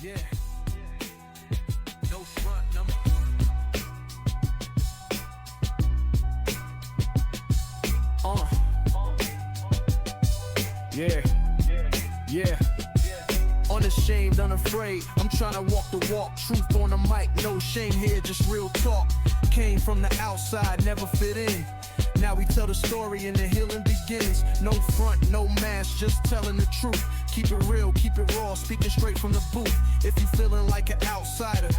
Yeah. No front number. Yeah. Yeah. Unashamed, unafraid. I'm trying to walk the walk. Truth on the mic, no shame here, just real talk. Came from the outside, never fit in. Now we tell the story and the healing begins. No front, no mask, just telling the truth. Keep it real, keep it raw, speaking straight from the booth. If you feeling like an outsider,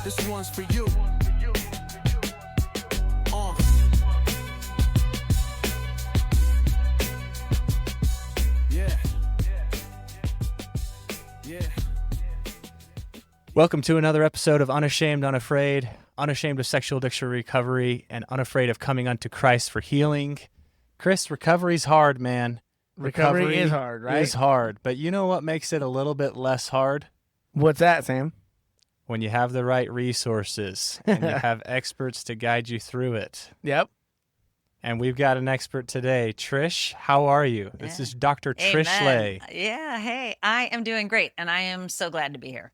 this one's for you. Yeah. Yeah. Welcome to another episode of Unashamed Unafraid, unashamed of sexual addiction recovery, and unafraid of coming unto Christ for healing. Chris, recovery's hard, man. Recovery is hard, right? Is hard, but you know what makes it a little bit less hard? What's that, Sam? When you have the right resources and you have experts to guide you through it. Yep. And we've got an expert today. Trish, how are you? This is Dr. Trish Leigh. Yeah, hey, I am doing great, and I am so glad to be here.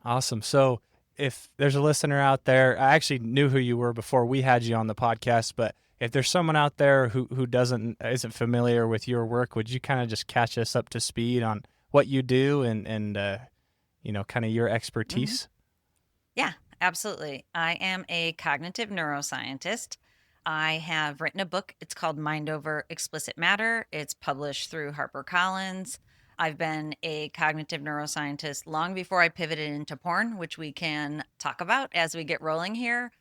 Awesome. So if there's a listener out there, I actually knew who you were before we had you on the podcast, but if there's someone out there who isn't familiar with your work, would you kind of just catch us up to speed on what you do and kind of your expertise? Yeah, absolutely. I am a cognitive neuroscientist. I have written a book. It's called Mind Over Explicit Matter. It's published through HarperCollins. I've been a cognitive neuroscientist long before I pivoted into porn, which we can talk about as we get rolling here.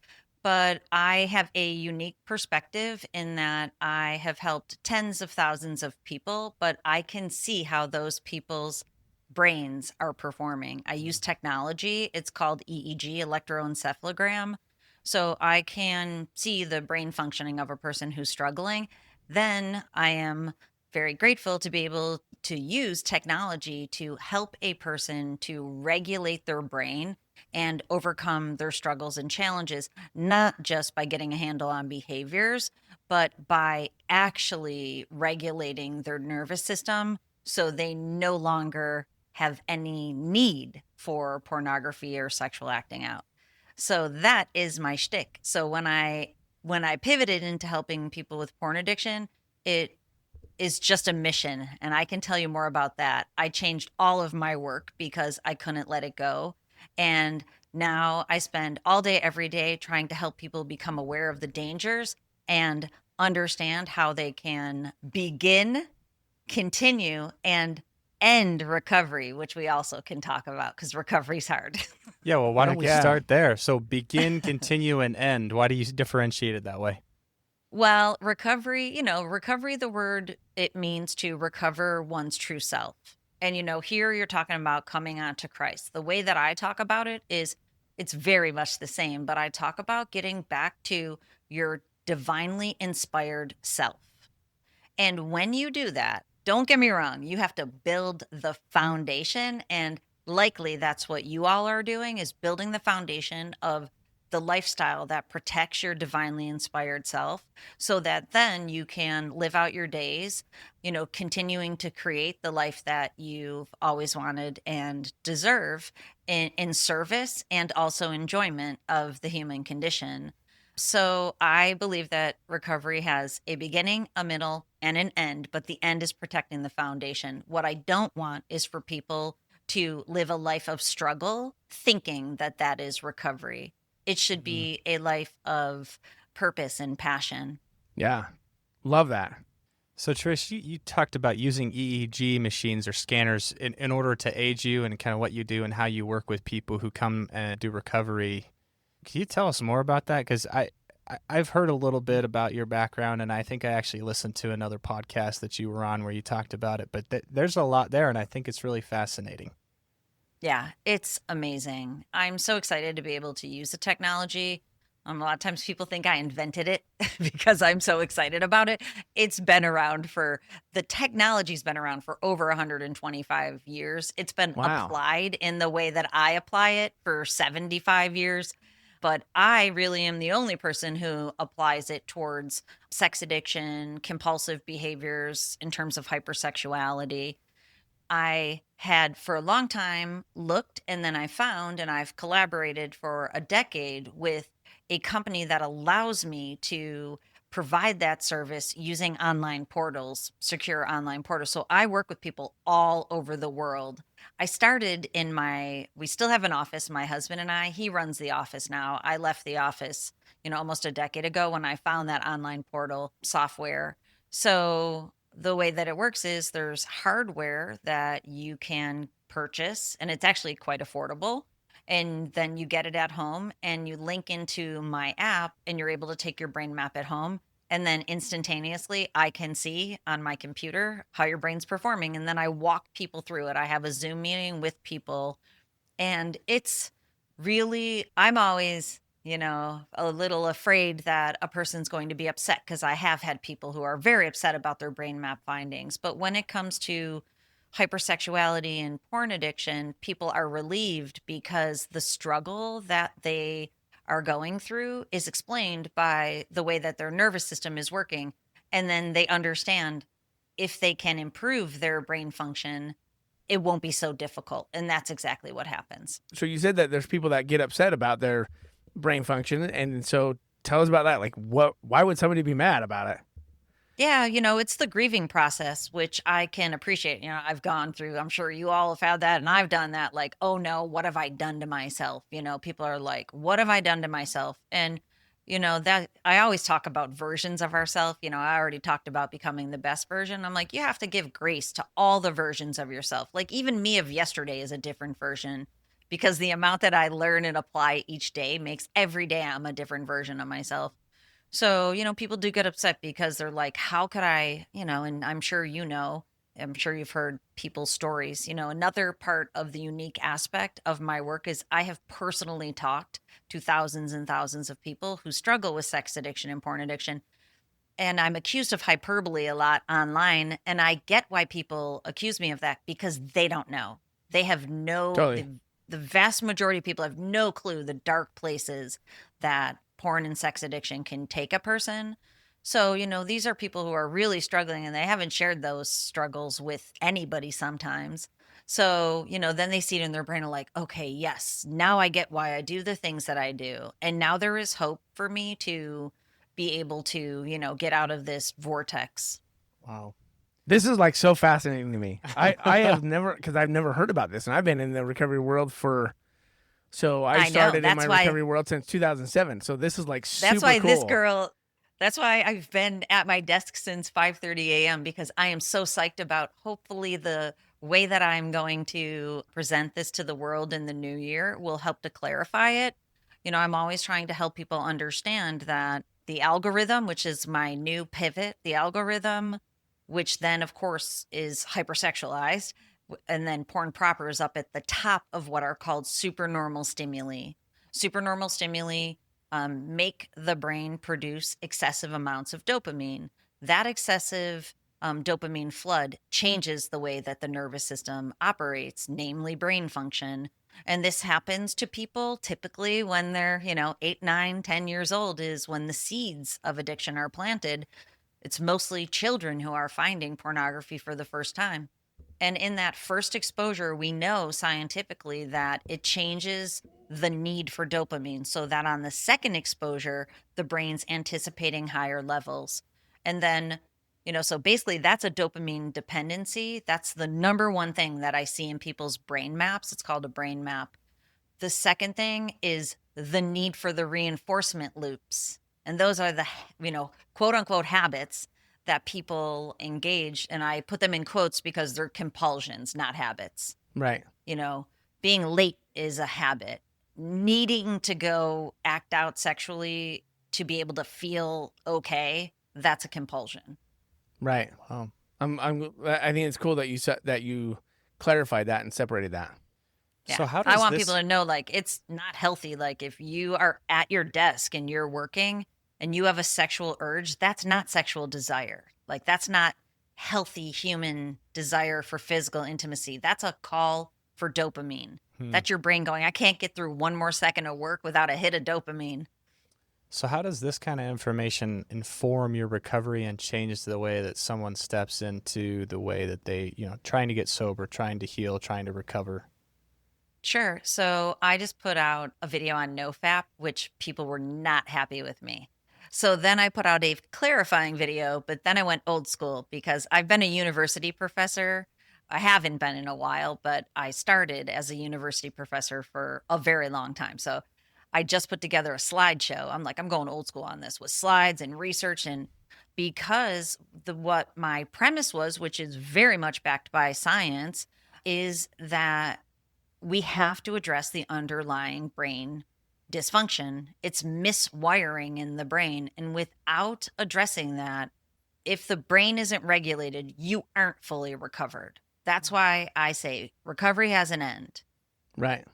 But I have a unique perspective in that I have helped tens of thousands of people, but I can see how those people's brains are performing. I use technology. It's called EEG, electroencephalogram. So I can see the brain functioning of a person who's struggling. Then I am very grateful to be able to use technology to help a person to regulate their brain and overcome their struggles and challenges, not just by getting a handle on behaviors, but by actually regulating their nervous system so they no longer have any need for pornography or sexual acting out. So that is my shtick. So when I pivoted into helping people with porn addiction, it is just a mission. And I can tell you more about that. I changed all of my work because I couldn't let it go. And now I spend all day, every day trying to help people become aware of the dangers and understand how they can begin, continue, and end recovery, which we also can talk about because recovery's hard. Yeah, well, why don't we start there? So begin, continue, and end. Why do you differentiate it that way? Well, recovery, the word, it means to recover one's true self. And, here you're talking about coming on to Christ. The way that I talk about it is it's very much the same, but I talk about getting back to your divinely inspired self. And when you do that, don't get me wrong, you have to build the foundation. And likely that's what you all are doing, is building the foundation of the lifestyle that protects your divinely inspired self so that then you can live out your days, continuing to create the life that you've always wanted and deserve in service and also enjoyment of the human condition. So I believe that recovery has a beginning, a middle, and an end, but the end is protecting the foundation. What I don't want is for people to live a life of struggle thinking that that is recovery. It should be a life of purpose and passion. Yeah. Love that. So Trish, you talked about using EEG machines or scanners in order to aid you and kind of what you do and how you work with people who come and do recovery. Can you tell us more about that? Because I've heard a little bit about your background, and I think I actually listened to another podcast that you were on where you talked about it. But there's a lot there, and I think it's really fascinating. Yeah, it's amazing. I'm so excited to be able to use the technology. A lot of times people think I invented it because I'm so excited about it. The technology's been around for over 125 years. It's been applied in the way that I apply it for 75 years. But I really am the only person who applies it towards sex addiction, compulsive behaviors in terms of hypersexuality. I had for a long time looked, and then I found, and I've collaborated for a decade with a company that allows me to provide that service using online portals, secure online portals. So I work with people all over the world. I started in we still have an office, my husband and he runs the office now. I left the office, almost a decade ago when I found that online portal software. So the way that it works is there's hardware that you can purchase, and it's actually quite affordable. And then you get it at home and you link into my app, and you're able to take your brain map at home. And then instantaneously, I can see on my computer how your brain's performing. And then I walk people through it. I have a Zoom meeting with people. And it's really, I'm always, a little afraid that a person's going to be upset, because I have had people who are very upset about their brain map findings. But when it comes to hypersexuality and porn addiction, people are relieved because the struggle that they are going through is explained by the way that their nervous system is working. And then they understand if they can improve their brain function, it won't be so difficult. And that's exactly what happens. So you said that there's people that get upset about their brain function, and so tell us about that. Like, why would somebody be mad about it? Yeah, it's the grieving process, which I can appreciate. I've gone through, I'm sure you all have had that, and I've done that. Like, oh no, what have I done to myself? People are like, what have I done to myself? And, that I always talk about versions of ourselves. I already talked about becoming the best version. I'm like, you have to give grace to all the versions of yourself. Like, even me of yesterday is a different version, because the amount that I learn and apply each day makes every day I'm a different version of myself. So, people do get upset because they're like, how could I, and I'm sure I'm sure you've heard people's stories. Another part of the unique aspect of my work is I have personally talked to thousands and thousands of people who struggle with sex addiction and porn addiction. And I'm accused of hyperbole a lot online. And I get why people accuse me of that, because they don't know. They have Totally. the vast majority of people have no clue the dark places that porn and sex addiction can take a person. So, these are people who are really struggling, and they haven't shared those struggles with anybody sometimes. So, then they see it in their brain and like, okay, yes, now I get why I do the things that I do. And now there is hope for me to be able to, get out of this vortex. Wow. This is like so fascinating to me. I have never, because I've never heard about this, and I've been in the recovery world so I started in my recovery world since 2007. So this is like super That's why cool. That's why I've been at my desk since 5:30 a.m. because I am so psyched about hopefully the way that I'm going to present this to the world in the new year will help to clarify it. I'm always trying to help people understand that the algorithm, which is my new pivot, the algorithm, which then of course is hypersexualized, and then porn proper is up at the top of what are called supernormal stimuli. Supernormal stimuli make the brain produce excessive amounts of dopamine. That excessive dopamine flood changes the way that the nervous system operates, namely brain function. And this happens to people typically when they're, 8, 9, 10 years old is when the seeds of addiction are planted. It's mostly children who are finding pornography for the first time. And in that first exposure, we know scientifically that it changes the need for dopamine, so that on the second exposure, the brain's anticipating higher levels. And then, so basically that's a dopamine dependency. That's the number one thing that I see in people's brain maps. It's called a brain map. The second thing is the need for the reinforcement loops. And those are the, quote unquote habits that people engage. And I put them in quotes because they're compulsions, not habits. Right. Being late is a habit. Needing to go act out sexually to be able to feel okay, that's a compulsion. Right. Wow. I think it's cool that you clarified that and separated that. Yeah. So how does I want this... people to know, like, it's not healthy. Like, if you are at your desk and you're working and you have a sexual urge, that's not sexual desire. Like, that's not healthy human desire for physical intimacy. That's a call for dopamine. That's your brain going, I can't get through one more second of work without a hit of dopamine. So how does this kind of information inform your recovery and change the way that someone steps into the way that they, trying to get sober, trying to heal, trying to recover? Sure. So I just put out a video on NoFap, which people were not happy with me. So then I put out a clarifying video, but then I went old school because I've been a university professor. I haven't been in a while, but I started as a university professor for a very long time. So I just put together a slideshow. I'm like, I'm going old school on this with slides and research. And because what my premise was, which is very much backed by science, is that we have to address the underlying brain dysfunction. It's miswiring in the brain. And without addressing that, if the brain isn't regulated, you aren't fully recovered. That's why I say recovery has an end. Right.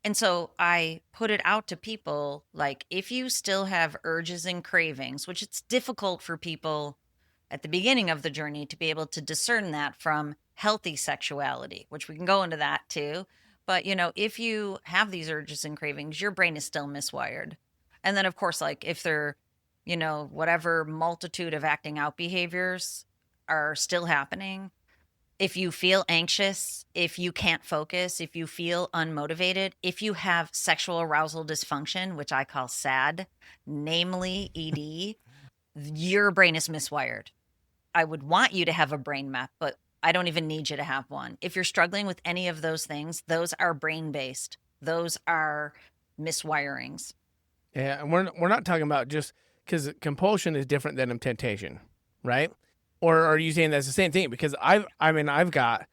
And so I put it out to people like, if you still have urges and cravings, which it's difficult for people at the beginning of the journey to be able to discern that from healthy sexuality, which we can go into that too. But, if you have these urges and cravings, your brain is still miswired. And then, of course, like if they're, whatever multitude of acting out behaviors are still happening, if you feel anxious, if you can't focus, if you feel unmotivated, if you have sexual arousal dysfunction, which I call SAD, namely ED, your brain is miswired. I would want you to have a brain map, but I don't even need you to have one. If you're struggling with any of those things, those are brain-based. Those are miswirings. Yeah, and we're not talking about just because compulsion is different than temptation, right? Or are you saying that's the same thing? Because I've got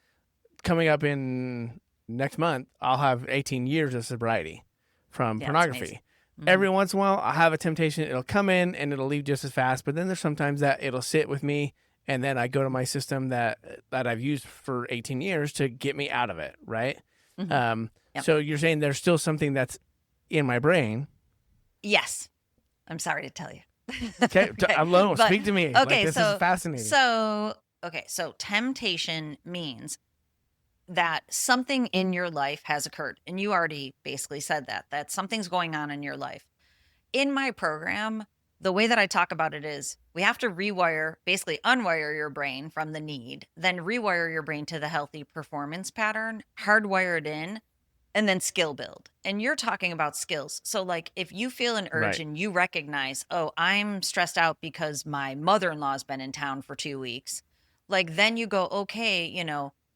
coming up in next month, I'll have 18 years of sobriety from pornography. Mm-hmm. Every once in a while, I'll have a temptation. It'll come in and it'll leave just as fast. But then there's sometimes that it'll sit with me, and then I go to my system that I've used for 18 years to get me out of it, right? Mm-hmm. So you're saying there's still something that's in my brain. Yes. I'm sorry to tell you. Okay, alone. Speak to me. Okay, this is fascinating. So temptation means that something in your life has occurred. And you already basically said that something's going on in your life. In my program, the way that I talk about it is we have to basically unwire your brain from the need, then rewire your brain to the healthy performance pattern, hardwire it in, and then skill build. And you're talking about skills. So like if you feel an urge and you recognize, oh, I'm stressed out because my mother-in-law's been in town for 2 weeks. Like then you go, okay,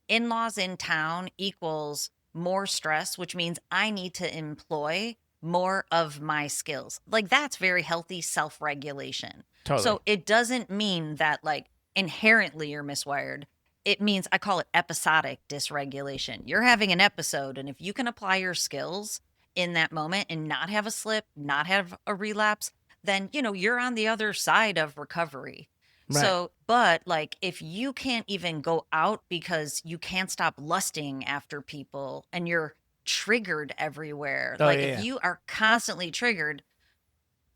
in-laws in town equals more stress, which means I need to employ more of my skills. Like that's very healthy self-regulation. Totally. So it doesn't mean that like inherently you're miswired. It means I call it episodic dysregulation. You're having an episode, and if you can apply your skills in that moment and not have a slip, not have a relapse, then, you're on the other side of recovery. Right. So, but like if you can't even go out because you can't stop lusting after people and you're triggered everywhere, if you are constantly triggered,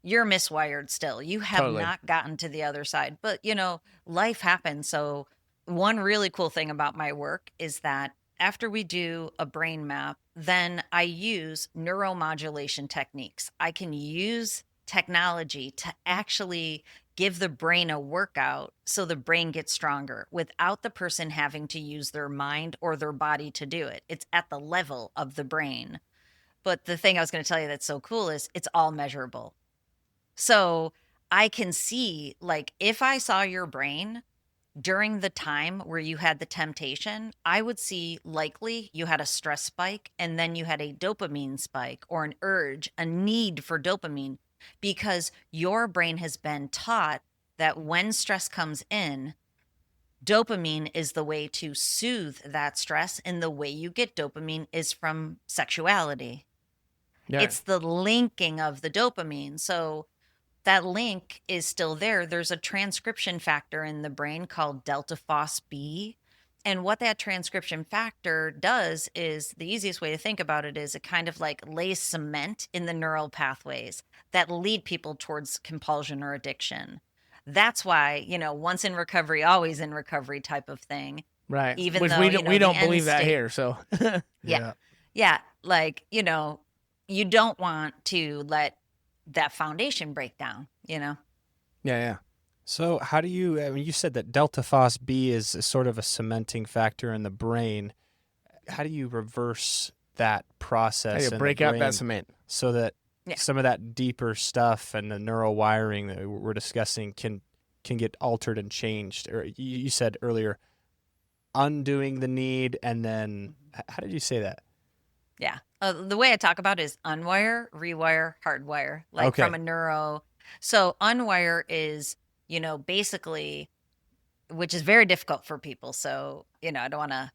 you're miswired still. You have not gotten to the other side. But, life happens. So one really cool thing about my work is that after we do a brain map, then I use neuromodulation techniques. I can use technology to actually give the brain a workout so the brain gets stronger without the person having to use their mind or their body to do it. It's at the level of the brain. But the thing I was going to tell you that's so cool is it's all measurable. So I can see, like, if I saw your brain during the time where you had the temptation, I would see likely you had a stress spike and then you had a dopamine spike or an urge, a need for dopamine, because your brain has been taught that when stress comes in, dopamine is the way to soothe that stress. And the way you get dopamine is from sexuality. Yeah. It's the linking of the dopamine. So that link is still there. There's a transcription factor in the brain called delta phos-B. And what that transcription factor does is, the easiest way to think about it is it kind of like lays cement in the neural pathways that lead people towards compulsion or addiction. That's why, once in recovery, always in recovery type of thing. Right. Even Which though we don't believe that here. So yeah. Like, you don't want to let that foundation breakdown, Yeah, yeah. So how do you, I mean, you said that delta phos B is sort of a cementing factor in the brain. How do you reverse that How do process you in the break out that brain cement? so that Yeah. some of that deeper stuff and the neural wiring that we're discussing can get altered and changed? Or you said earlier, undoing the need, and then how did you say that? Yeah. The way I talk about it is unwire, rewire, hardwire, like from Okay. a neuro. So unwire is, basically, which is very difficult for people. So, I don't want to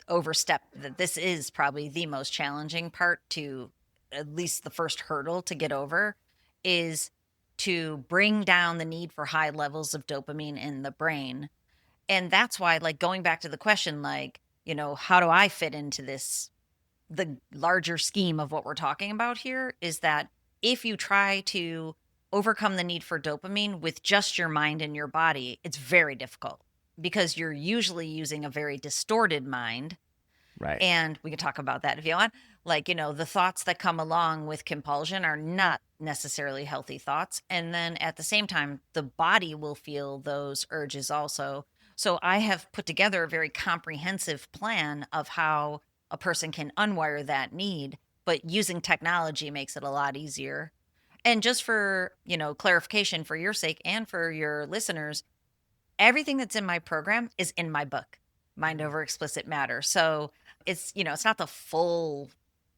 overstep that this is probably the most challenging part, to at least the first hurdle to get over, is to bring down the need for high levels of dopamine in the brain. And that's why, like, going back to the question, like, how do I fit into this, the larger scheme of what we're talking about here, is that if you try to overcome the need for dopamine with just your mind and your body, it's very difficult because you're usually using a very distorted mind. Right. And we can talk about that if you want. Like, the thoughts that come along with compulsion are not necessarily healthy thoughts. And then at the same time, the body will feel those urges also. So I have put together a very comprehensive plan of how a person can unwire that need, but using technology makes it a lot easier. And just for, clarification for your sake and for your listeners, everything that's in my program is in my book, Mind Over Explicit Matter. So it's not the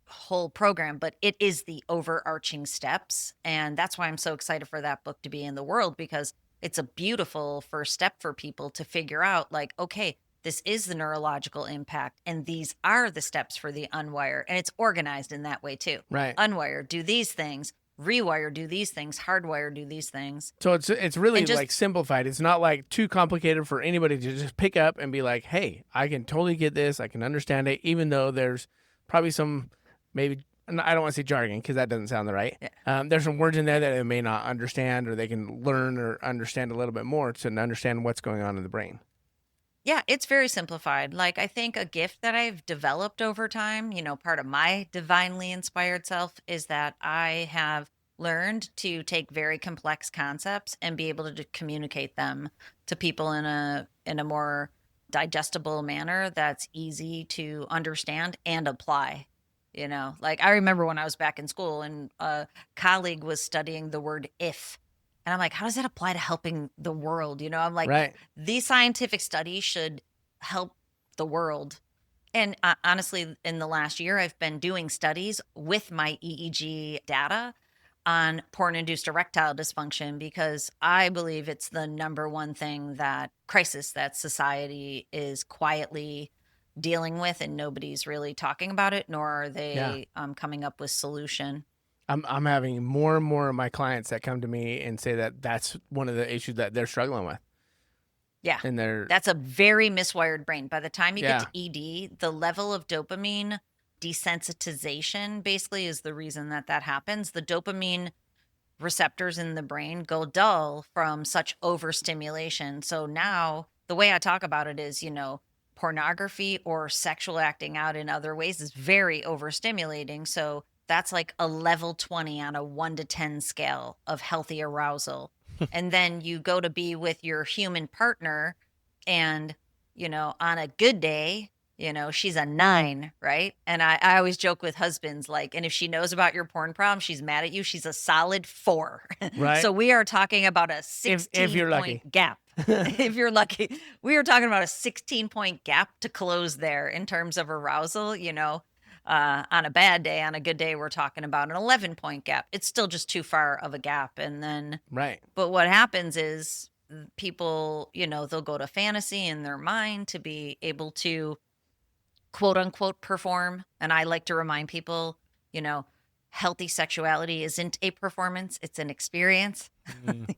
whole program, but it is the overarching steps. And that's why I'm so excited for that book to be in the world, because it's a beautiful first step for people to figure out, like, okay, this is the neurological impact, and these are the steps for the unwire. And it's organized in that way too. Right. Unwire, do these things, rewire, do these things, hardwire, do these things. So it's really And just like simplified. It's not like too complicated for anybody to just pick up and be like, "Hey, I can totally get this. I can understand it," even though there's probably some, maybe, and I don't want to say jargon because that doesn't sound right. Yeah. There's some words in there that they may not understand, or they can learn or understand a little bit more to understand what's going on in the brain. Yeah, it's very simplified. Like, I think a gift that I've developed over time, part of my divinely inspired self, is that I have learned to take very complex concepts and be able to communicate them to people in a more digestible manner that's easy to understand and apply. Like, I remember when I was back in school and a colleague was studying the word if. And I'm like, how does that apply to helping the world? I'm like, Right. these scientific studies should help the world. And honestly, in the last year, I've been doing studies with my EEG data on porn-induced erectile dysfunction, because I believe it's the number one thing, that crisis that society is quietly dealing with, and nobody's really talking about it, nor are they coming up with solution. I'm having more and more of my clients that come to me and say that that's one of the issues that they're struggling with. Yeah. And That's a very miswired brain. By the time you Yeah. get to ED, the level of dopamine desensitization basically is the reason that happens. The dopamine receptors in the brain go dull from such overstimulation. So now the way I talk about it is, pornography or sexual acting out in other ways is very overstimulating. So that's like a level 20 on a 1 to 10 scale of healthy arousal. And then you go to be with your human partner, and, on a good day, she's a 9, right? And I always joke with husbands, like, and if she knows about your porn problem, she's mad at you, she's a solid 4. Right. So we are talking about a 16 you're lucky. point gap. If you're lucky, we are talking about a 16-point gap to close there in terms of arousal. On a bad day, on a good day, we're talking about an 11-point gap. It's still just too far of a gap. And then, Right. but what happens is people, they'll go to fantasy in their mind to be able to quote unquote perform. And I like to remind people, healthy sexuality isn't a performance, it's an experience.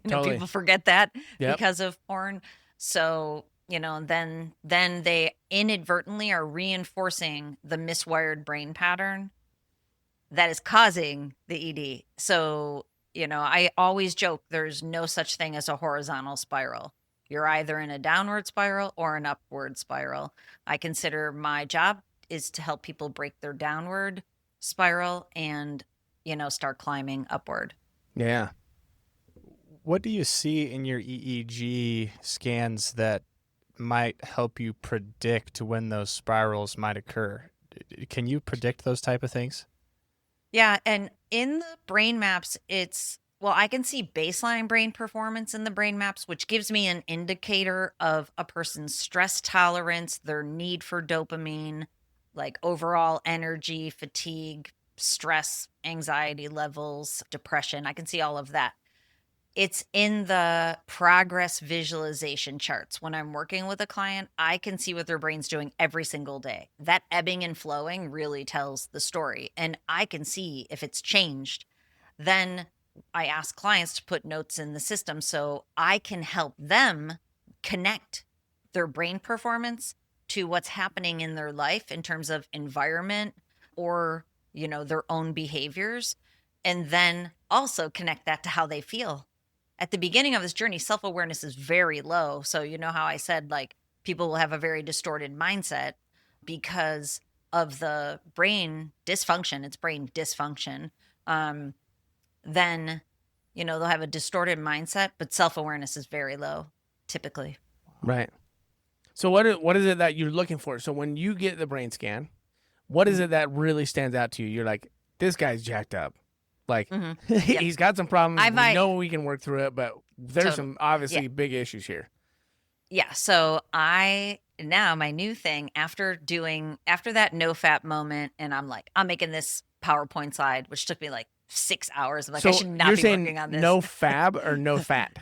Totally. People forget that Yep. because of porn. So, then they inadvertently are reinforcing the miswired brain pattern that is causing the ED. So, I always joke there's no such thing as a horizontal spiral. You're either in a downward spiral or an upward spiral. I consider my job is to help people break their downward spiral and, start climbing upward. Yeah. What do you see in your EEG scans that might help you predict when those spirals might occur? Can you predict those type of things? Yeah, and in the brain maps, I can see baseline brain performance in the brain maps, which gives me an indicator of a person's stress tolerance, their need for dopamine, like overall energy, fatigue, stress, anxiety levels, depression. I can see all of that. It's in the progress visualization charts. When I'm working with a client, I can see what their brain's doing every single day. That ebbing and flowing really tells the story, and I can see if it's changed. Then I ask clients to put notes in the system so I can help them connect their brain performance to what's happening in their life in terms of environment or, their own behaviors, and then also connect that to how they feel. At the beginning of this journey, self-awareness is very low. So you know how I said, like, people will have a very distorted mindset because of the brain dysfunction. It's brain dysfunction. Then, they'll have a distorted mindset, but self-awareness is very low typically. Right. So what is it that you're looking for? So when you get the brain scan, what is it that really stands out to you? You're like, this guy's jacked up. Like, he's got some problems. We know we can work through it, but there's some obviously big issues here. Yeah. So now my new thing after that no fap moment, and I'm like, I'm making this PowerPoint slide, which took me like 6 hours. I'm like, So I should not you're be saying working on this. no fab or no fat?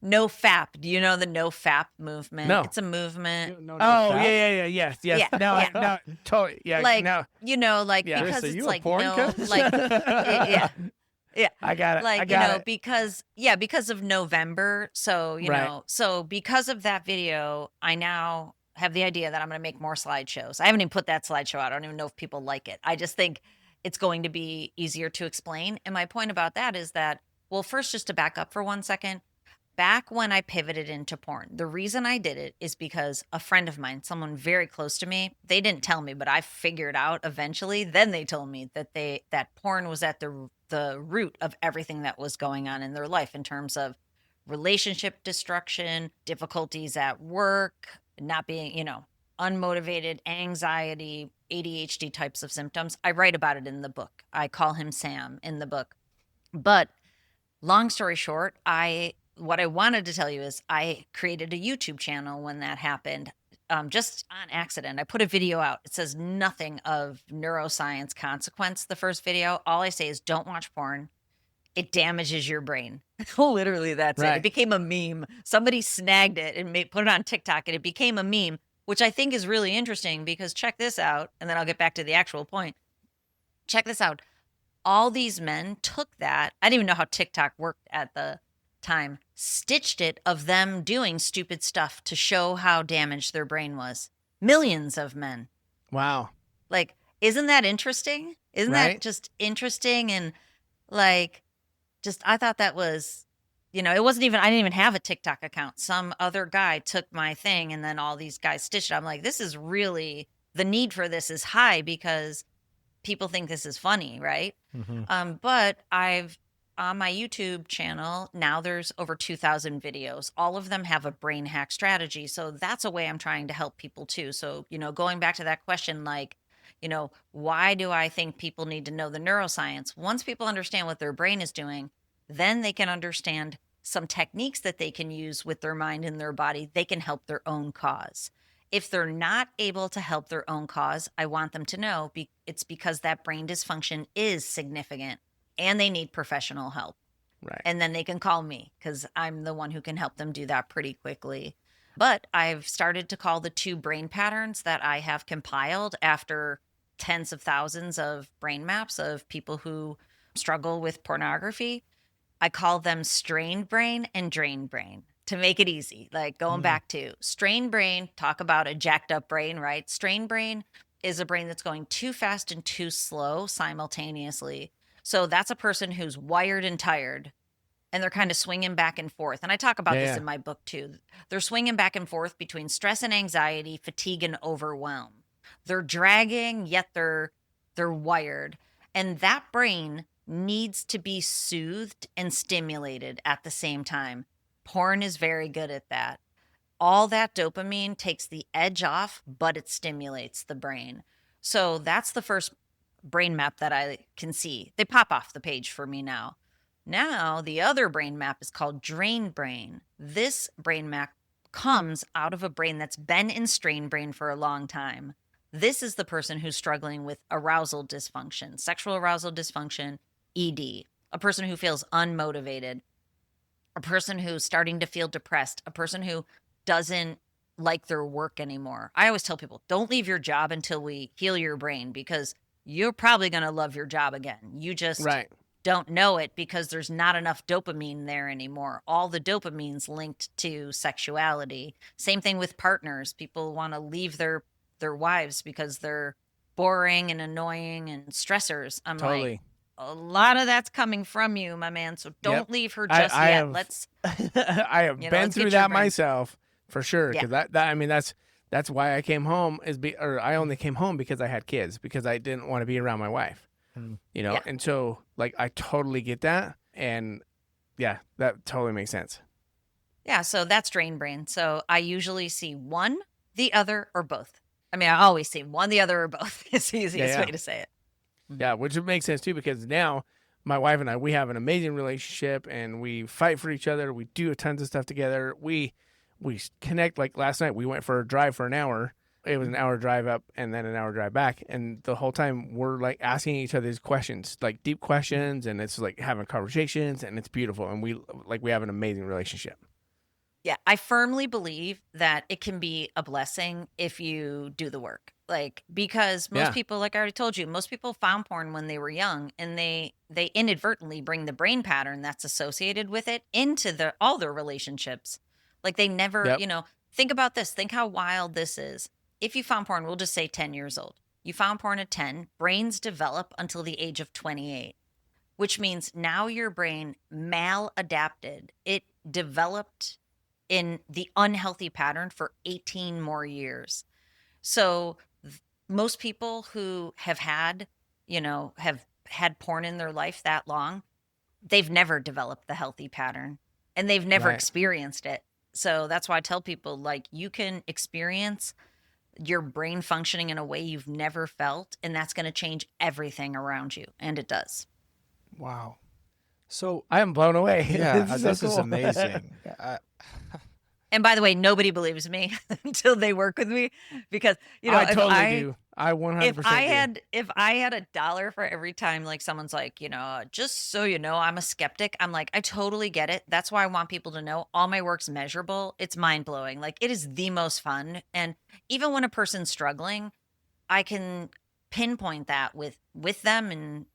No fap. Do you know the no fap movement? No. It's a movement. Yes. Yeah, No, totally. Yeah. Like, no. because Are it's you a like, porn coach? like, yeah. I got it. Like, I got it. because of November. So, Right. so because of that video, I now have the idea that I'm going to make more slideshows. I haven't even put that slideshow out. I don't even know if people like it. I just think it's going to be easier to explain. And my point about that is that, well, first, just to back up for 1 second, back when I pivoted into porn, the reason I did it is because a friend of mine, someone very close to me, they didn't tell me, but I figured out eventually. Then they told me that porn was at the root of everything that was going on in their life in terms of relationship destruction, difficulties at work, not being, unmotivated, anxiety, ADHD types of symptoms. I write about it in the book. I call him Sam in the book. But long story short, what I wanted to tell you is I created a YouTube channel when that happened, just on accident. I put a video out. It says nothing of neuroscience consequence, the first video. All I say is don't watch porn. It damages your brain. Literally, that's it. Right. It became a meme. Somebody snagged it and put it on TikTok, and it became a meme, which I think is really interesting because check this out, and then I'll get back to the actual point. Check this out. All these men took that. I didn't even know how TikTok worked at the time, stitched it of them doing stupid stuff to show how damaged their brain was. Millions of men. Wow. Like, isn't that interesting? Isn't Right. that just interesting? And like, I thought that was, I didn't even have a TikTok account. Some other guy took my thing and then all these guys stitched it. I'm like, this is really, the need for this is high because people think this is funny, right? But on my YouTube channel, now there's over 2,000 videos. All of them have a brain hack strategy. So that's a way I'm trying to help people too. So, going back to that question, like, why do I think people need to know the neuroscience? Once people understand what their brain is doing, then they can understand some techniques that they can use with their mind and their body. They can help their own cause. If they're not able to help their own cause, I want them to know it's because that brain dysfunction is significant and they need professional help. Right. And then they can call me because I'm the one who can help them do that pretty quickly. But I've started to call the 2 brain patterns that I have compiled after tens of thousands of brain maps of people who struggle with pornography. I call them strained brain and drained brain to make it easy. Like going back to strained brain, talk about a jacked up brain, right? Strained brain is a brain that's going too fast and too slow simultaneously. So that's a person who's wired and tired and they're kind of swinging back and forth. And I talk about this in my book too. They're swinging back and forth between stress and anxiety, fatigue and overwhelm. They're dragging, yet they're wired. And that brain needs to be soothed and stimulated at the same time. Porn is very good at that. All that dopamine takes the edge off, but it stimulates the brain. So that's the first brain map that I can see. They pop off the page for me now. Now, the other brain map is called drain brain. This brain map comes out of a brain that's been in strain brain for a long time. This is the person who's struggling with arousal dysfunction, sexual arousal dysfunction, ED, a person who feels unmotivated, a person who's starting to feel depressed, a person who doesn't like their work anymore. I always tell people, don't leave your job until we heal your brain, because you're probably going to love your job again. You just Right. don't know it because there's not enough dopamine there anymore. All the dopamine's linked to sexuality. Same thing with partners. People want to leave their wives because they're boring and annoying and stressors. I'm like, Totally. a lot of that's coming from you, my man. So don't Yep. leave her I- just I yet. have- Let's I have You know, been let's through get your that brain. myself for sure. Yeah. Because that's why I came home or I only came home because I had kids, because I didn't want to be around my wife. You know, Yeah. and so like I totally get that, and yeah, that totally makes sense. Yeah, so that's drain brain. So I usually see one, the other, or both. I mean, I always see one, the other, or both. It's the easiest yeah. way to say it. Yeah, which makes sense too, because now my wife and I, we have an amazing relationship, and we fight for each other. We do tons of stuff together. We connect. Like last night, we went for a drive for an hour. It was an hour drive up and then an hour drive back, and the whole time we're like asking each other these questions, like deep questions, and it's like having conversations, and it's beautiful, and we have an amazing relationship. Yeah, I firmly believe that it can be a blessing if you do the work. Like, because most Yeah. people, like I already told you, most people found porn when they were young, and they inadvertently bring the brain pattern that's associated with it into all their relationships. Like they never, Yep. Think about this. Think how wild this is. If you found porn, we'll just say 10 years old. You found porn at 10, brains develop until the age of 28, which means now your brain maladapted. It developed in the unhealthy pattern for 18 more years. So most people who have had porn in their life that long, they've never developed the healthy pattern, and they've never Right. experienced it. So that's why I tell people, like, you can experience your brain functioning in a way you've never felt, and that's going to change everything around you. And it does. Wow. So I am blown away. yeah, This is so cool. amazing. And by the way, nobody believes me until they work with me, because I if totally do. I 100% if I had $1 for every time like someone's like, just so you know, I'm a skeptic. I'm like, I totally get it. That's why I want people to know all my work's measurable. It's mind blowing. Like, it is the most fun. And even when a person's struggling, I can pinpoint that with them and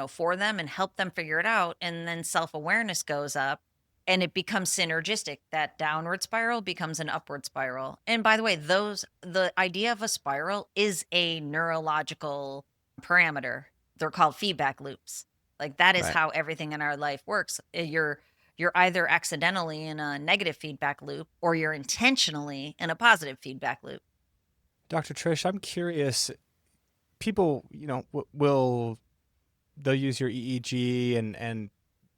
for them, and help them figure it out. And then self-awareness goes up, and it becomes synergistic. That downward spiral becomes an upward spiral. And by the way, the idea of a spiral is a neurological parameter. They're called feedback loops. Like, that is Right. how everything in our life works. You're either accidentally in a negative feedback loop, or you're intentionally in a positive feedback loop. Dr. Trish, I'm curious. People, they'll use your EEG and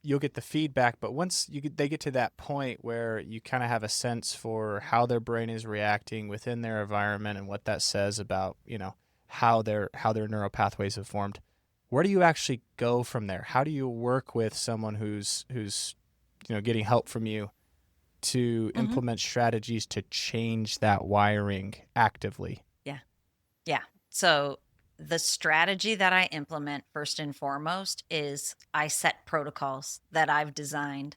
you'll get the feedback, but once they get to that point where you kind of have a sense for how their brain is reacting within their environment and what that says about, how their neural pathways have formed, where do you actually go from there? How do you work with someone who's getting help from you to implement strategies to change that wiring actively? Yeah. So the strategy that I implement first and foremost is I set protocols that I've designed.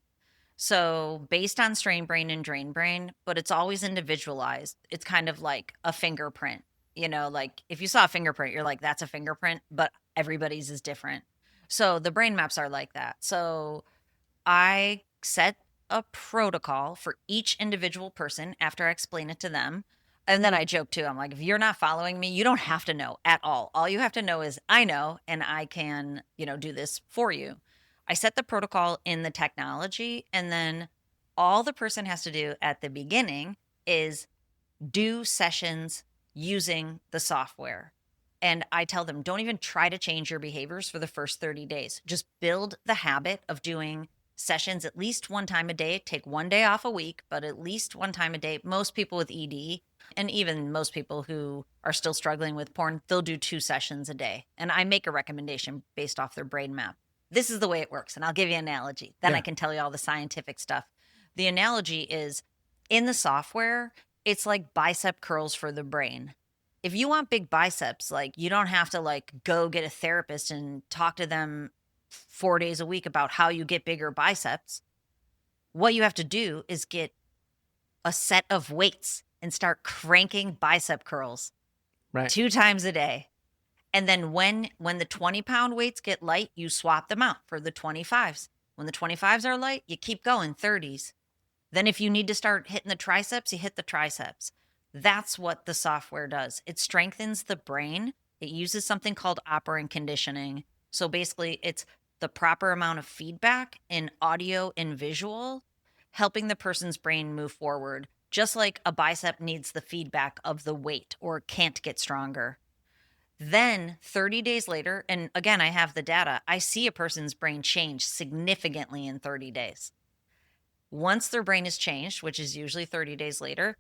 So based on strain brain and drain brain, but it's always individualized. It's kind of like a fingerprint. Like if you saw a fingerprint, you're like, that's a fingerprint, but everybody's is different. So the brain maps are like that. So I set a protocol for each individual person after I explain it to them. And then I joke too. I'm like, if you're not following me, you don't have to know at all. All you have to know is I know, and I can, do this for you. I set the protocol in the technology, and then all the person has to do at the beginning is do sessions using the software. And I tell them, don't even try to change your behaviors for the first 30 days. Just build the habit of doing sessions at least one time a day. Take one day off a week, but at least one time a day. Most people with ED, and even most people who are still struggling with porn, they'll do 2 sessions a day. And I make a recommendation based off their brain map. This is the way it works. And I'll give you an analogy. Then I can tell you all the scientific stuff. The analogy is in the software, it's like bicep curls for the brain. If you want big biceps, like you don't have to like go get a therapist and talk to them 4 days a week about how you get bigger biceps. What you have to do is get a set of weights and start cranking bicep curls 2 times a day. And then when the 20-pound weights get light, you swap them out for the 25s. When the 25s are light, you keep going 30s. Then if you need to start hitting the triceps, you hit the triceps. That's what the software does. It strengthens the brain. It uses something called operant conditioning. So basically, it's the proper amount of feedback in audio and visual, helping the person's brain move forward, just like a bicep needs the feedback of the weight or can't get stronger. Then 30 days later, and again, I have the data, I see a person's brain change significantly in 30 days. Once their brain is changed, which is usually 30 days later,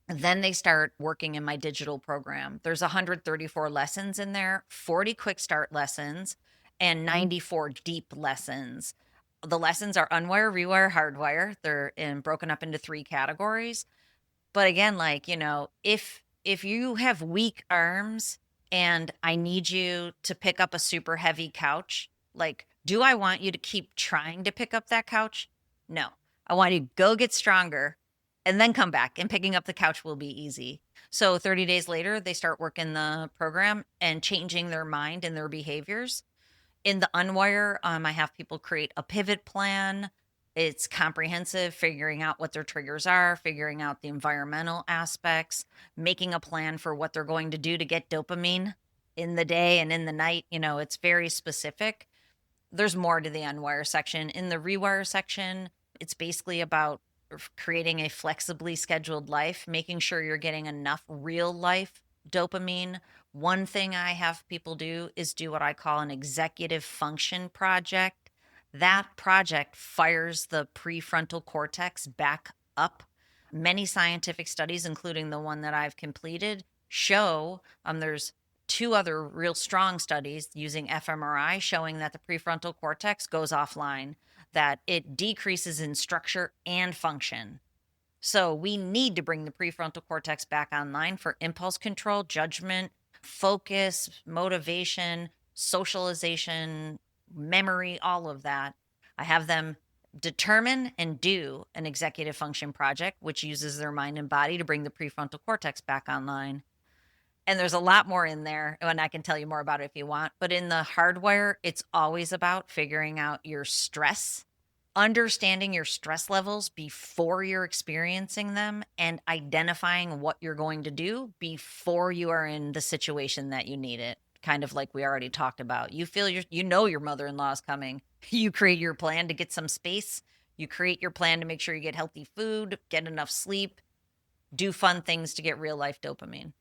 then they start working in my digital program. There's 134 lessons in there, 40 quick start lessons, and 94 deep lessons. The lessons are unwire, rewire, hardwire. They're broken up into 3 categories. But again, like, you know, if you have weak arms and I need you to pick up a super heavy couch, like, do I want you to keep trying to pick up that couch? No. I want you to go get stronger and then come back, and picking up the couch will be easy. So 30 days later, they start working the program and changing their mind and their behaviors. In the Unwire, I have people create a pivot plan. It's comprehensive, figuring out what their triggers are, figuring out the environmental aspects, making a plan for what they're going to do to get dopamine in the day and in the night. You know, it's very specific. There's more to the Unwire section. In the Rewire section, it's basically about creating a flexibly scheduled life, making sure you're getting enough real life dopamine. One thing I have people do is do what I call an executive function project. That project fires the prefrontal cortex back up. Many scientific studies, including the one that I've completed, show there's 2 other real strong studies using fMRI showing that the prefrontal cortex goes offline, that it decreases in structure and function. So we need to bring the prefrontal cortex back online for impulse control, judgment, focus, motivation, socialization, memory, all of that. I have them determine and do an executive function project, which uses their mind and body to bring the prefrontal cortex back online. And there's a lot more in there, and I can tell you more about it if you want. But in the hardwire, it's always about figuring out your stress, understanding your stress levels before you're experiencing them, and identifying what you're going to do before you are in the situation that you need it. Kind of like we already talked about. You feel you know your mother-in-law is coming. You create your plan to get some space. You create your plan to make sure you get healthy food, get enough sleep, do fun things to get real life dopamine.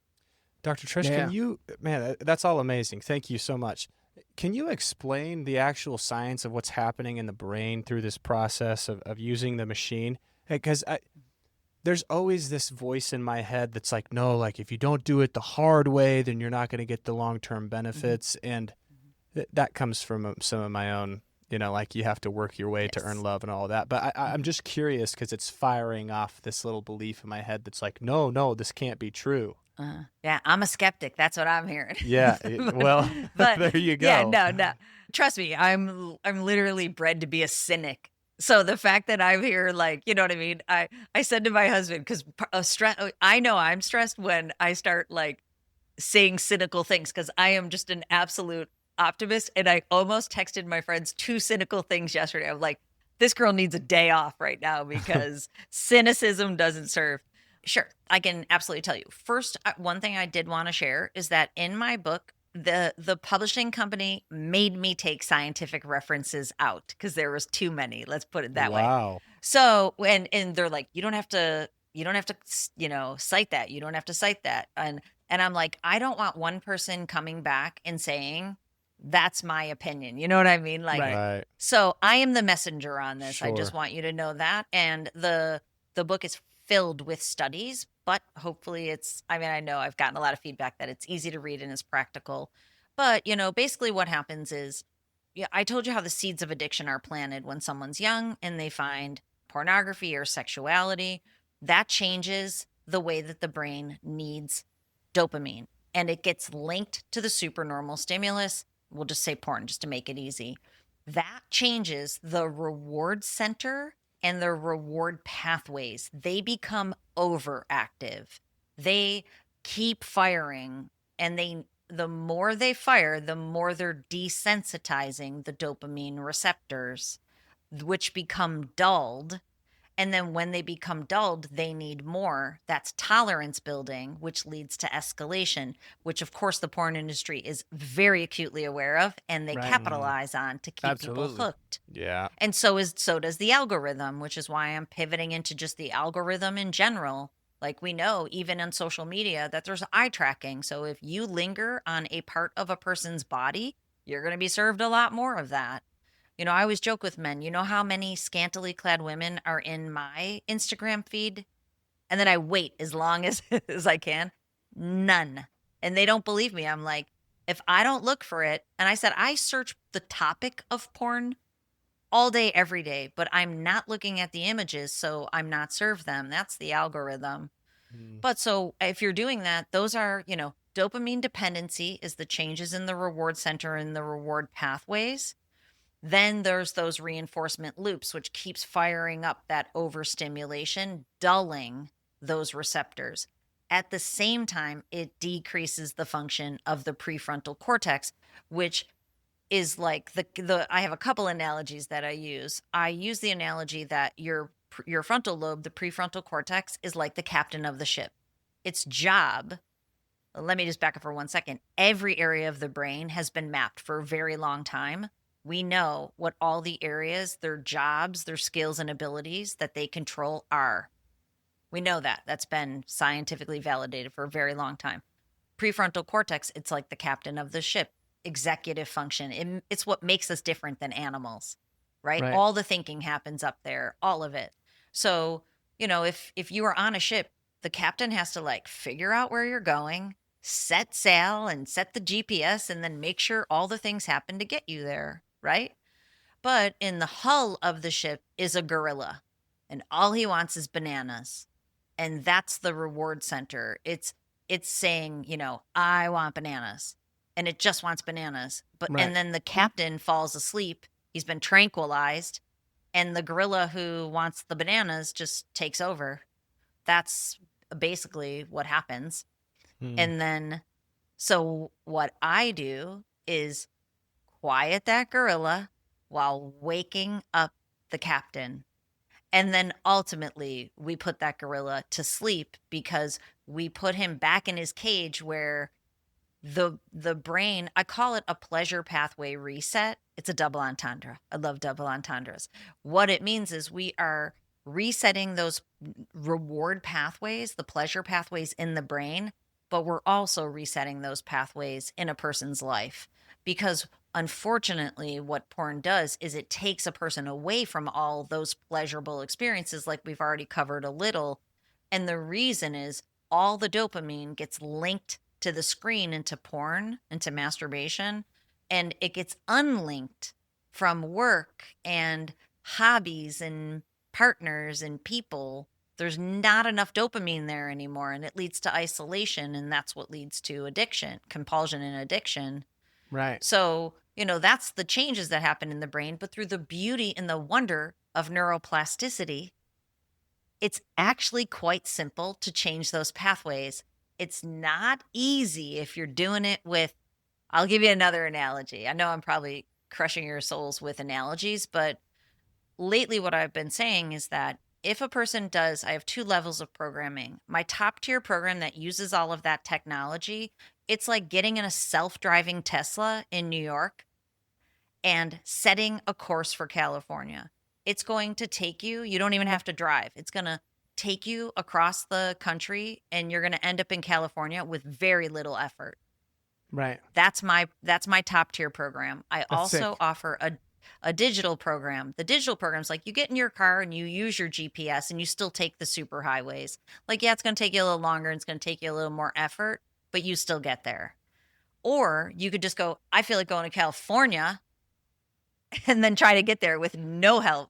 Dr. Trish, can you, man, that's all amazing. Thank you so much. Can you explain the actual science of what's happening in the brain through this process of using the machine? Because there's always this voice in my head that's like, no, like if you don't do it the hard way, then you're not going to get the long-term benefits. And that comes from some of my own, you know, like you have to work your way to earn love and all that. But I'm just curious because it's firing off this little belief in my head that's like, no, this can't be true. Yeah, I'm a skeptic. That's what I'm hearing. Yeah, well, but there you go. Yeah, no. Trust me, I'm literally bred to be a cynic. So the fact that I'm here, like, you know what I mean? I said to my husband, because I know I'm stressed when I start like saying cynical things, because I am just an absolute optimist. And I almost texted my friends 2 cynical things yesterday. I'm like, this girl needs a day off right now because cynicism doesn't serve. Sure, I can absolutely tell you. First, one thing I did want to share is that in my book, the publishing company made me take scientific references out because there was too many. Let's put it that way. Wow. So and they're like, you don't have to, you know, cite that. You don't have to cite that. And And I'm like, I don't want one person coming back and saying, that's my opinion. You know what I mean? Like, Right. Right. so I am the messenger on this. I just Sure. want you to know that. And the book is filled with studies, but hopefully I mean, I know I've gotten a lot of feedback that it's easy to read and is practical. But, basically what happens is, yeah, I told you how the seeds of addiction are planted when someone's young and they find pornography or sexuality. That changes the way that the brain needs dopamine, and it gets linked to the supernormal stimulus. We'll just say porn just to make it easy. That changes the reward center and the reward pathways. They become overactive. They keep firing, and the more they fire, the more they're desensitizing the dopamine receptors, which become dulled. And then when they become dulled, they need more. That's tolerance building, which leads to escalation, which of course the porn industry is very acutely aware of, and they Right. capitalize on to keep people Absolutely. hooked. Yeah. And so does the algorithm, which is why I'm pivoting into just the algorithm in general. Like, we know even on social media that there's eye tracking. So if you linger on a part of a person's body, you're going to be served a lot more of that. I always joke with men, you know how many scantily clad women are in my Instagram feed? And then I wait as long as, as I can. None. And they don't believe me. I'm like, if I don't look for it, and I said, I search the topic of porn all day, every day, but I'm not looking at the images, so I'm not served them. That's the algorithm. Mm. But so if you're doing that, those are, dopamine dependency is the changes in the reward center and the reward pathways. Then there's those reinforcement loops, which keeps firing up that overstimulation, dulling those receptors. At the same time, it decreases the function of the prefrontal cortex, which is like the I have a couple analogies that I use. I use the analogy that your frontal lobe, the prefrontal cortex, is like the captain of the ship. Its job, let me just back up for 1 second. Every area of the brain has been mapped for a very long time. We know what all the areas, their jobs, their skills and abilities that they control are. We know that. That's been scientifically validated for a very long time. Prefrontal cortex, it's like the captain of the ship. Executive function. It's what makes us different than animals, right? Right. All the thinking happens up there, all of it. So, if you are on a ship, the captain has to like figure out where you're going, set sail and set the GPS, and then make sure all the things happen to get you there, right? But in the hull of the ship is a gorilla, and all he wants is bananas. And that's the reward center. It's saying, I want bananas. And it just wants bananas. But Right. and then the captain falls asleep. He's been tranquilized, and the gorilla who wants the bananas just takes over. That's basically what happens. Mm. And then so what I do is quiet that gorilla while waking up the captain. And then ultimately we put that gorilla to sleep because we put him back in his cage where the brain, I call it a pleasure pathway reset. It's a double entendre. I love double entendres. What it means is we are resetting those reward pathways, the pleasure pathways in the brain, but we're also resetting those pathways in a person's life. Because unfortunately, what porn does is it takes a person away from all those pleasurable experiences, like we've already covered a little. And the reason is all the dopamine gets linked to the screen, into porn, into masturbation, and it gets unlinked from work and hobbies and partners and people. There's not enough dopamine there anymore, and it leads to isolation, and that's what leads to addiction, compulsion and addiction. Right. So, that's the changes that happen in the brain, but through the beauty and the wonder of neuroplasticity, it's actually quite simple to change those pathways. It's not easy if you're doing it with, I'll give you another analogy. I know I'm probably crushing your souls with analogies, but lately what I've been saying is that if a person does, I have 2 levels of programming. My top tier program that uses all of that technology, it's like getting in a self-driving Tesla in New York and setting a course for California. It's going to take you don't even have to drive. It's going to take you across the country, and you're going to end up in California with very little effort. Right. That's my top tier program. I also sick. offer a digital program. The digital program's like you get in your car and you use your GPS and you still take the super highways. Like, yeah, it's going to take you a little longer and it's going to take you a little more effort, but you still get there. Or you could just go, I feel like going to California, and then try to get there with no help.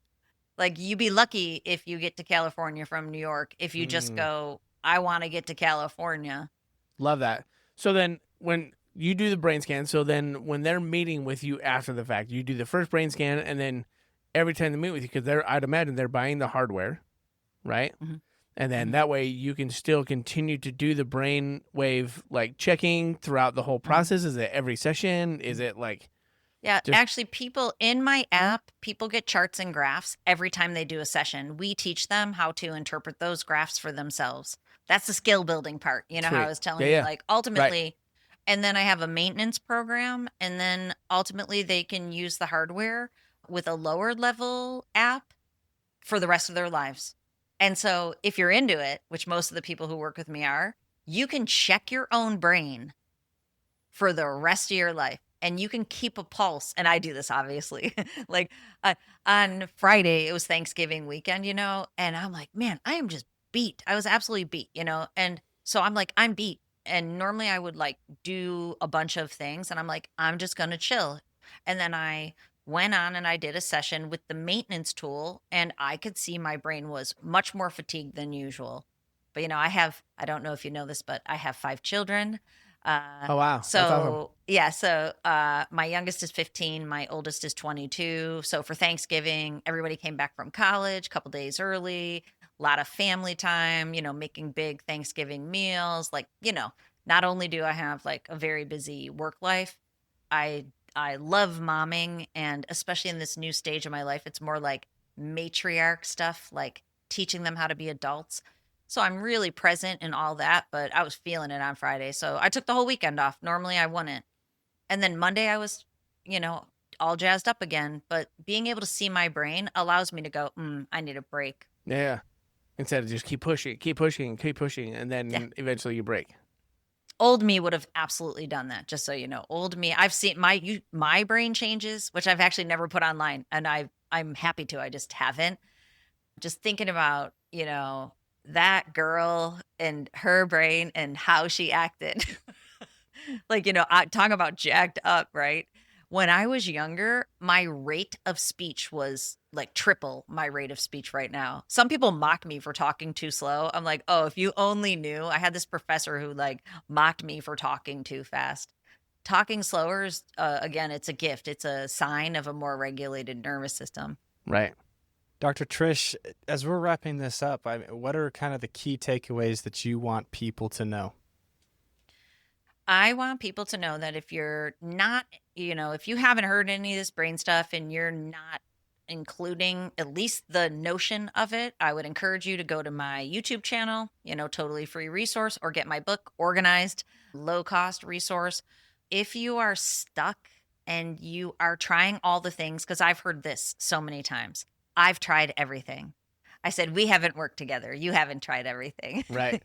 Like, you'd be lucky if you get to California from New York if you just go, I want to get to California. Love that. So then when you do the brain scan, so then when they're meeting with you after the fact, you do the first brain scan, and then every time they meet with you, because I'd imagine they're buying the hardware, right? Mhm. And then that way you can still continue to do the brain wave like checking throughout the whole process. Is it every session? Is it like Yeah, Just- actually, people in my app, people get charts and graphs every time they do a session. We teach them how to interpret those graphs for themselves. That's the skill building part. You know how I Sweet. was telling Yeah, you, yeah. like, ultimately, and then I have a maintenance program, and then ultimately they can use the hardware with a lower level app for the rest of their lives. And so if you're into it, which most of the people who work with me are, you can check your own brain for the rest of your life, and you can keep a pulse. And I do this, obviously. Like, on Friday, it was Thanksgiving weekend, and I'm like, man, I am just beat. I was absolutely beat, and so I'm like, I'm beat. And normally I would like do a bunch of things, and I'm like, I'm just going to chill. And then I went on and I did a session with the maintenance tool, and I could see my brain was much more fatigued than usual. But I don't know if you know this, but I have 5 children. Oh wow. That's awesome. So yeah, so my youngest is 15, my oldest is 22. So for Thanksgiving, everybody came back from college a couple days early, a lot of family time, making big Thanksgiving meals. Like, not only do I have like a very busy work life, I love momming, and especially in this new stage of my life, it's more like matriarch stuff, like teaching them how to be adults. So I'm really present in all that, but I was feeling it on Friday. So I took the whole weekend off. Normally I wouldn't. And then Monday I was, all jazzed up again. But being able to see my brain allows me to go, I need a break. Yeah. Instead of just keep pushing, and then eventually you break. Old me would have absolutely done that, just so you know. Old me, I've seen my brain changes, which I've actually never put online, and I'm happy to. I just haven't. Just thinking about, that girl and her brain and how she acted. Like, I talk about jacked up, right? When I was younger, my rate of speech was like triple my rate of speech right now. Some people mock me for talking too slow. I'm like, oh, if you only knew. I had this professor who like mocked me for talking too fast. Talking slower is, again, it's a gift. It's a sign of a more regulated nervous system. Right. Dr. Trish, as we're wrapping this up, what are kind of the key takeaways that you want people to know? I want people to know that if you're not, if you haven't heard any of this brain stuff and you're not including at least the notion of it, I would encourage you to go to my YouTube channel, totally free resource, or get my book, Organized, low cost resource. If you are stuck and you are trying all the things, because I've heard this so many times, I've tried everything. I said, we haven't worked together. You haven't tried everything. Right.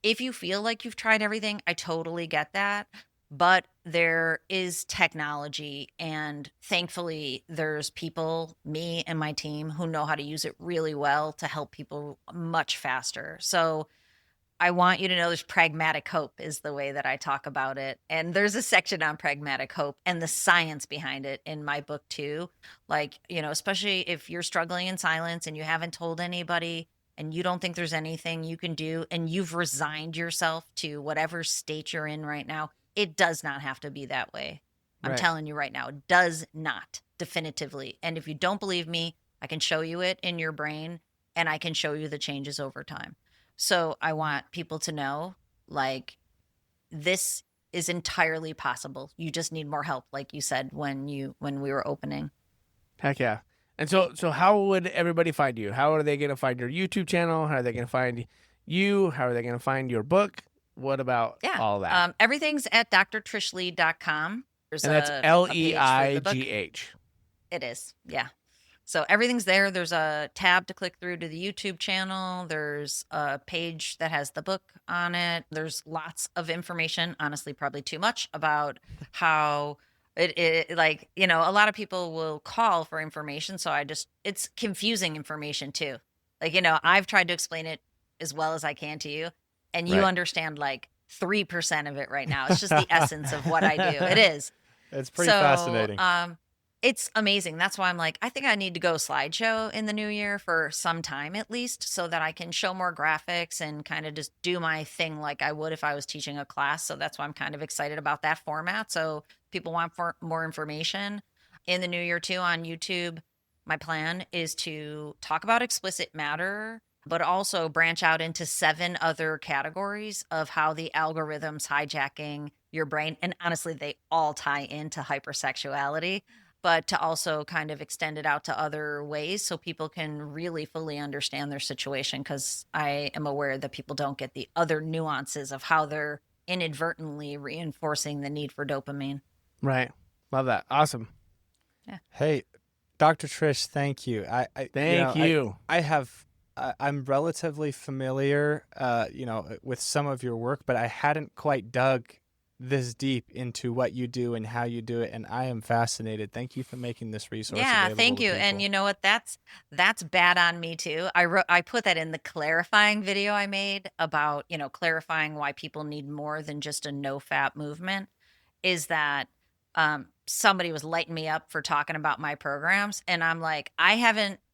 If you feel like you've tried everything, I totally get that. But there is technology, and thankfully there's people, me and my team, who know how to use it really well to help people much faster. So I want you to know there's pragmatic hope is the way that I talk about it. And there's a section on pragmatic hope and the science behind it in my book too. Like, especially if you're struggling in silence and you haven't told anybody and you don't think there's anything you can do and you've resigned yourself to whatever state you're in right now, it does not have to be that way. I'm Right. telling you right now, it does not, definitively. And if you don't believe me, I can show you it in your brain, and I can show you the changes over time. So I want people to know, like, this is entirely possible. You just need more help, like you said when we were opening. Heck yeah. And so how would everybody find you? How are they going to find your YouTube channel? How are they going to find you? How are they going to find your book? What about all that? Everything's at drtrishleigh.com. There's And that's a page for the book. Leigh. It is, yeah. So everything's there. There's a tab to click through to the YouTube channel. There's a page that has the book on it. There's lots of information, honestly, probably too much about how it like, a lot of people will call for information. So it's confusing information too. Like, I've tried to explain it as well as I can to you, and you Right. understand like 3% of it right now. It's just the essence of what I do. It is. It's pretty So, fascinating. it's amazing. That's why I'm like, I think I need to go slideshow in the new year for some time at least, so that I can show more graphics and kind of just do my thing like I would if I was teaching a class. So that's why I'm kind of excited about that format. So people want more information in the new year too on YouTube. My plan is to talk about explicit matter, but also branch out into 7 other categories of how the algorithm's hijacking your brain. And honestly, they all tie into hypersexuality, but to also kind of extend it out to other ways so people can really fully understand their situation. Because I am aware that people don't get the other nuances of how they're inadvertently reinforcing the need for dopamine. Right. Love that. Awesome. Hey, Dr. Trish, thank you. Thank you. I'm relatively familiar, with some of your work, but I hadn't quite dug this deep into what you do and how you do it, and I am fascinated. Thank you for making this resource Yeah, available thank to you. people. And you know what? That's bad on me too. I put that in the clarifying video I made about, clarifying why people need more than just a no fap movement, is that somebody was lighting me up for talking about my programs, and I'm like, I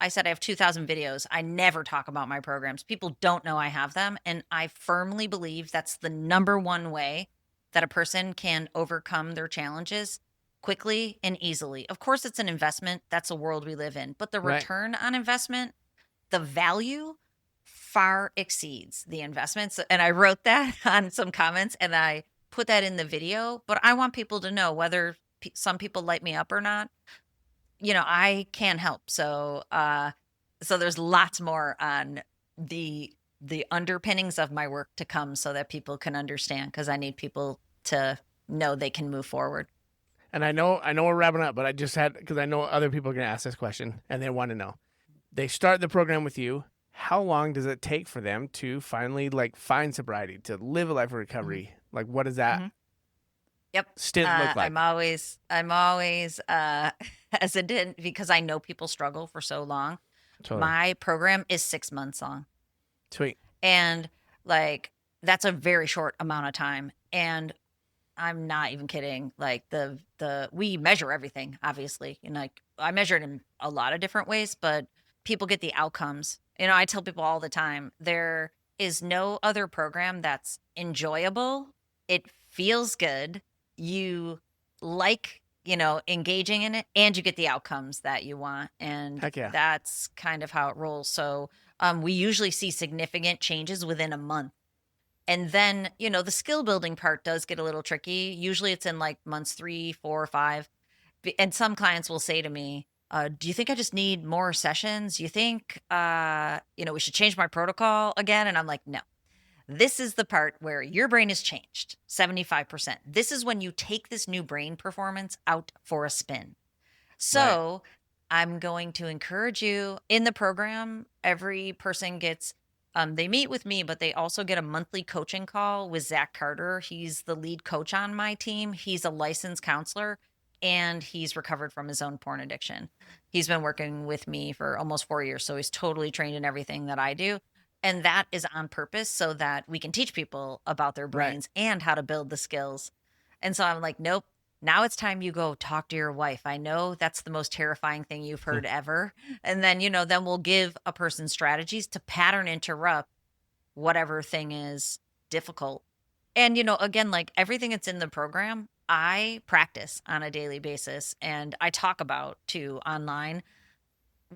said I have 2,000 videos. I never talk about my programs. People don't know I have them, and I firmly believe that's the number one way that a person can overcome their challenges quickly and easily. Of course, it's an investment. That's the world we live in. But the Right. return on investment, the value far exceeds the investments. And I wrote that on some comments and I put that in the video. But I want people to know, whether some people light me up or not, I can help. So, so there's lots more on the underpinnings of my work to come, so that people can understand, because I need people to know they can move forward. And I know we're wrapping up, but I just had, because I know other people are going to ask this question and they want to know. They start the program with you. How long does it take for them to finally find sobriety, to live a life of recovery? Like, what does that Yep. stint look like? I'm always hesitant because I know people struggle for so long. Totally. My program is 6 months long. Sweet. And that's a very short amount of time. And I'm not even kidding. Like we measure everything, obviously. And I measure it in a lot of different ways, but people get the outcomes. I tell people all the time, there is no other program that's enjoyable. It feels good. You engaging in it, and you get the outcomes that you want. And Heck yeah. that's kind of how it rolls. So we usually see significant changes within a month. And then, the skill building part does get a little tricky. Usually it's in months 3, 4, 5. And some clients will say to me, do you think I just need more sessions? You think, we should change my protocol again? And I'm like, no. This is the part where your brain has changed 75%. This is when you take this new brain performance out for a spin. So I'm going to encourage you in the program. Every person gets, they meet with me, but they also get a monthly coaching call with Zach Carter. He's the lead coach on my team. He's a licensed counselor, and he's recovered from his own porn addiction. He's been working with me for almost 4 years. So he's totally trained in everything that I do. And that is on purpose so that we can teach people about their brains and how to build the skills. And so I'm like, nope, now it's time you go talk to your wife. I know that's the most terrifying thing you've heard ever. And then, then we'll give a person strategies to pattern interrupt whatever thing is difficult. And, again, everything that's in the program, I practice on a daily basis, and I talk about too online,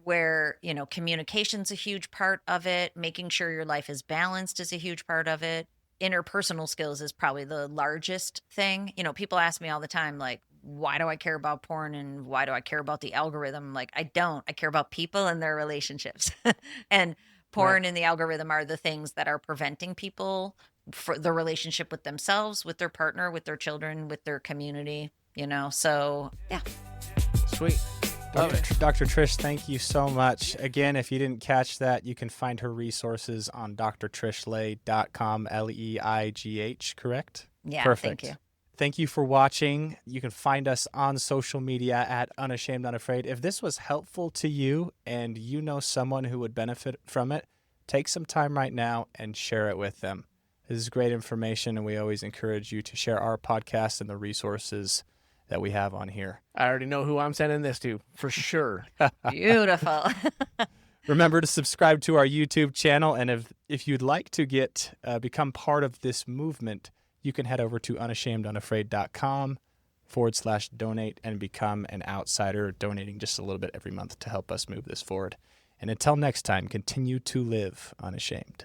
where, communication's a huge part of it. Making sure your life is balanced is a huge part of it. Interpersonal skills is probably the largest thing. People ask me all the time, why do I care about porn and why do I care about the algorithm? I don't. I care about people and their relationships. And porn and the algorithm are the things that are preventing people for the relationship with themselves, with their partner, with their children, with their community, So, yeah. Sweet. Dr. Trish, thank you so much. Again, if you didn't catch that, you can find her resources on drtrishleigh.com, Leigh, correct? Yeah, Perfect. thank you. Thank you for watching. You can find us on social media at Unashamed Unafraid. If this was helpful to you and you know someone who would benefit from it, take some time right now and share it with them. This is great information, and we always encourage you to share our podcast and the resources that we have on here. I already know who I'm sending this to, for sure. Beautiful. Remember to subscribe to our YouTube channel, and if you'd like to become part of this movement, you can head over to unashamedunafraid.com/donate and become an outsider, donating just a little bit every month to help us move this forward. And until next time, continue to live unashamed.